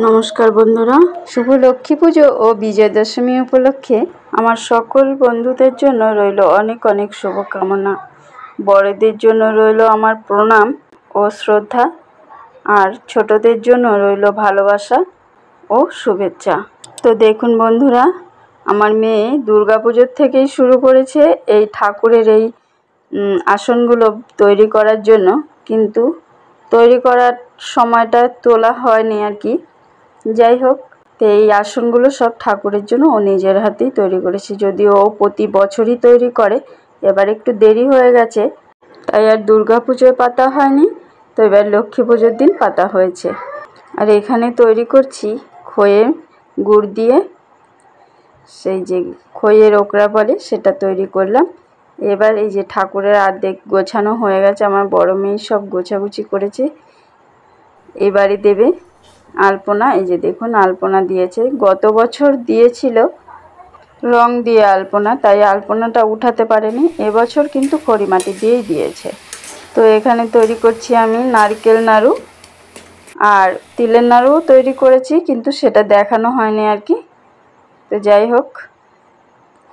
নমস্কার বন্ধুরা, শুভ লক্ষ্মী পুজো ও বিজয়া দশমী উপলক্ষে আমার সকল বন্ধুদের জন্য রইল অনেক অনেক শুভকামনা। বড়দের জন্য রইল আমার প্রণাম ও শ্রদ্ধা, আর ছোটদের জন্য রইল ভালোবাসা ও শুভেচ্ছা। তো দেখুন বন্ধুরা, আমার মেয়ে দুর্গাপুজোর থেকেই শুরু করেছে এই ঠাকুরের এই আসনগুলো তৈরি করার জন্য, কিন্তু তৈরি করার সময়টা তোলা হয়নি আর কি। যাই হোক, তো এই আসনগুলো সব ঠাকুরের জন্য ও নিজের হাতেই তৈরি করেছে। যদিও ও প্রতি বছরই তৈরি করে, এবার একটু দেরি হয়ে গেছে, তাই আর দুর্গা পুজোয় পাতা হয়নি, তো এবার লক্ষ্মী পুজোর দিন পাতা হয়েছে। আর এখানে তৈরি করছি খইয়ের গুড় দিয়ে, সেই যে খইয়ের ওকরা বলে সেটা তৈরি করলাম। এবার এই যে ঠাকুরের অর্ধেক গোছানো হয়ে গেছে, আমার বড় মেয়ে সব গোছাগুছি করেছে। এবারে দেবে আলপনা। এই যে দেখুন আলপনা দিয়েছে, গত বছর দিয়েছিল রং দিয়ে আলপনা, তাই আলপনাটা উঠাতে পারেনি। এবছর কিন্তু খড়িমাটি দিয়েই দিয়েছে। তো এখানে তৈরি করছি আমি নারকেল নাড়ু, আর তিলের নাড়ুও তৈরি করেছি, কিন্তু সেটা দেখানো হয়নি আর কি। তো যাই হোক,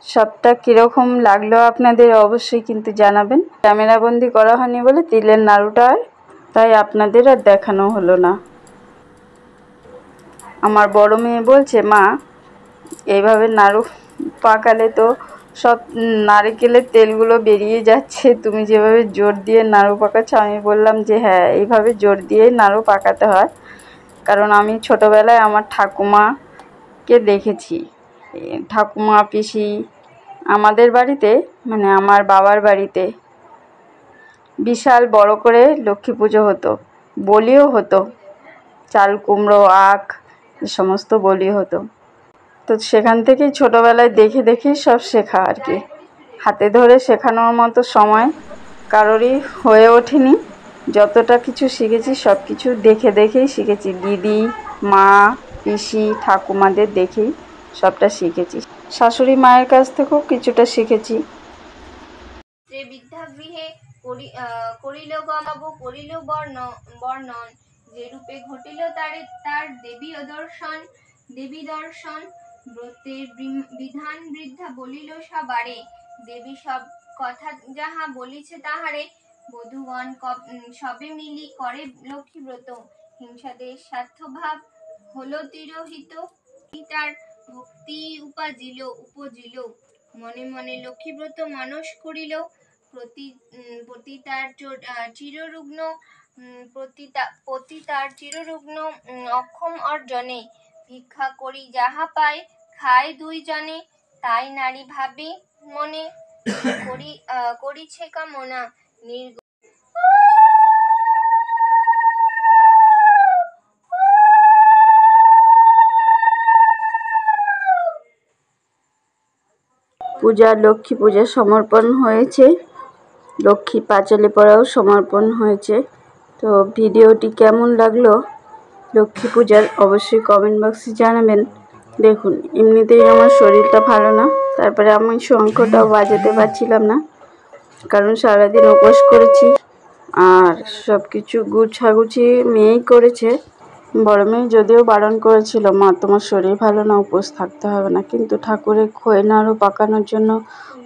সবটা কীরকম লাগলো আপনাদের অবশ্যই কিন্তু জানাবেন। ক্যামেরাবন্দি করা হয়নি বলে তিলের নাড়ুটা তাই আপনাদের আর দেখানো হলো না। আমার বড় মেয়ে বলছে, মা এইভাবে নাড়ু পাকালে তো সব নারকেলের তেলগুলো বেরিয়ে যাচ্ছে, তুমি যেভাবে জোর দিয়ে নাড়ু পাকাচ্ছ। আমি বললাম যে হ্যাঁ, এইভাবে জোর দিয়েই নাড়ু পাকাতে হয়, কারণ আমি ছোটোবেলায় আমার ঠাকুমাকে দেখেছি। ঠাকুমা পিসি আমাদের বাড়িতে, মানে আমার বাবার বাড়িতে বিশাল বড় করে লক্ষ্মী পুজো হতো, বলিও হতো, চাল কুমড়ো আখ এ সমস্ত বলি হতো। তো সেখান থেকেই ছোটোবেলায় দেখে দেখেই সব শেখা আর কি। হাতে ধরে শেখানোর মতো সময় কারোরই হয়ে ওঠেনি। যতটা কিছু শিখেছি সব কিছু দেখে দেখেই শিখেছি, দিদি মা পিসি ঠাকুমাদের দেখেই সবটা শিখেছি। শাশুড়ি মায়ের কাছ থেকেও কিছুটা শিখেছি। যে বিদ্যাগৃহে করিল গমব করিল বর্ণন, যে রূপে ঘটিল তার দেবী দর্শন ব্রতের বিধান বৃদ্ধা বলিল সবারে, দেবী সব কথা যাহা বলিছে তাহারে, বধূগণ সবে মিলি করে লক্ষ্মী ব্রত, হিংসাদের স্বার্থভাব হলো তিরোহিত, তার ভক্তি উপজিল, মনে মনে লক্ষ্মীব্রত মানস করিল, প্রতি তার চিররুগ্ন অক্ষম অর্জনে, ভিক্ষা করি যাহা পায় খায় দুই জনে, তাই নারী ভাবে মনে করিছে কামনা, পূজা লক্ষ্মী পূজা সমর্পণ হয়েছে, লক্ষ্মী পাঁচালি পড়াও সমর্পণ হয়েছে। তো ভিডিওটি কেমন লাগলো লক্ষ্মী পূজার অবশ্যই কমেন্ট বক্সে জানাবেন। দেখুন এমনিতেই আমার শরীরটা ভালো না, তারপরে আমি শঙ্খটাও বাজাতে পারছিলাম না, কারণ সারাদিন উপোস করেছি। আর সব কিছু গুছাগুছি মেয়েই করেছে। বড় মেয়ে যদিও বারণ করেছিল, মা তোমার শরীর ভালো না, উপোস থাকতে হবে না, কিন্তু ঠাকুরের খই নাড়ু পাকানোর জন্য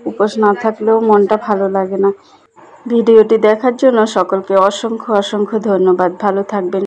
উপোস না থাকলেও মনটা ভালো লাগে না। ভিডিওটি দেখার জন্য সকলকে অসংখ্য অসংখ্য ধন্যবাদ। ভালো থাকবেন।